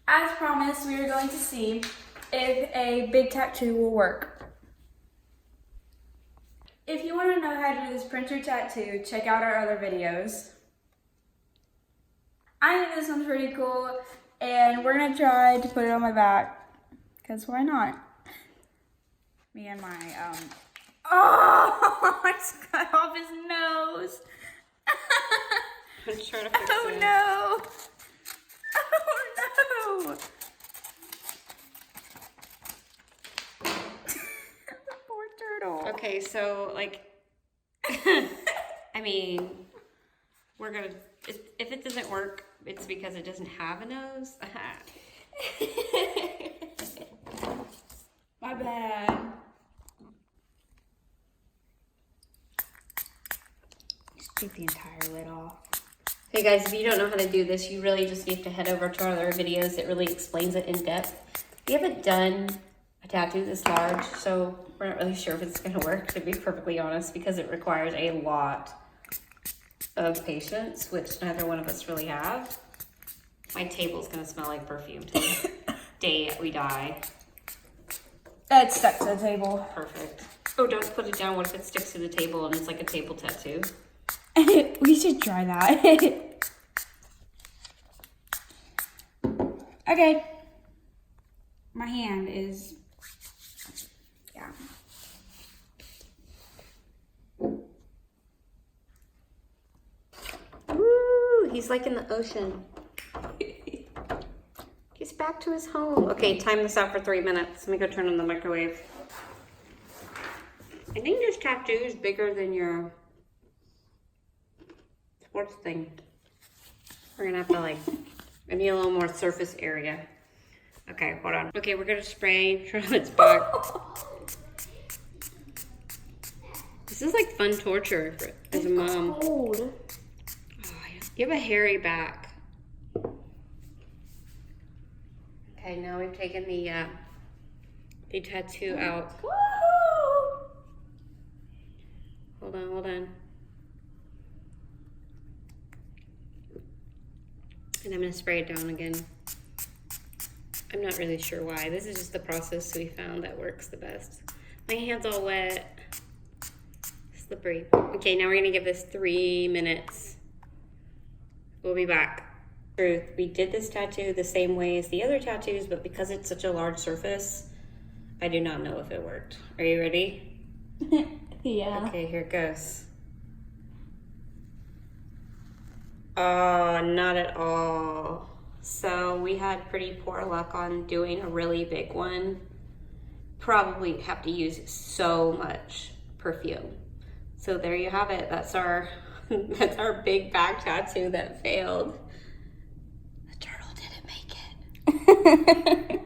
As promised, we are going to see if a big tattoo will work. If you want to know how to do this printer tattoo, check out our other videos. I think this one's pretty cool, and we're going to try to put it on my back, because why not? Me and my, oh, I just cut off his nose. I'm trying to fix Oh it. no! Oh no! The poor turtle. Okay, so like, I mean, we're gonna, if it doesn't work, it's because it doesn't have a nose. My bad. Just take the entire lid off. Hey guys, if you don't know how to do this, you really just need to head over to our other videos. It really explains it in depth. We haven't done a tattoo this large, so we're not really sure if it's gonna work, to be perfectly honest, because it requires a lot of patience, which neither one of us really have. My table's gonna smell like perfume till the day we die. It's stuck to the table. Perfect. Oh, don't put it down. What if it sticks to the table and it's like a table tattoo? We should try that. Okay. My hand is, yeah. Woo, he's like in the ocean. He's back to his home. Okay, time this out for 3 minutes. Let me go turn on the microwave. I think this tattoo is bigger than your sports thing. We're gonna have to like, I need a little more surface area. Okay, hold on. Okay, we're gonna spray Charlotte's back. This is like fun torture as a mom. Cold. Oh, you have a hairy back. Okay, now we've taken the tattoo out. Woo! Hold on, hold on. And I'm gonna spray it down again. I'm not really sure why. This is just the process we found that works the best. My hand's all wet. Slippery. Okay, now we're gonna give this 3 minutes. We'll be back. Truth, we did this tattoo the same way as the other tattoos, but because it's such a large surface, I do not know if it worked. Are you ready? Yeah. Okay, here it goes. Oh, not at all. So we had pretty poor luck on doing a really big one. Probably have to use so much perfume. So there you have it. That's our that's our big back tattoo that failed. The turtle didn't make it.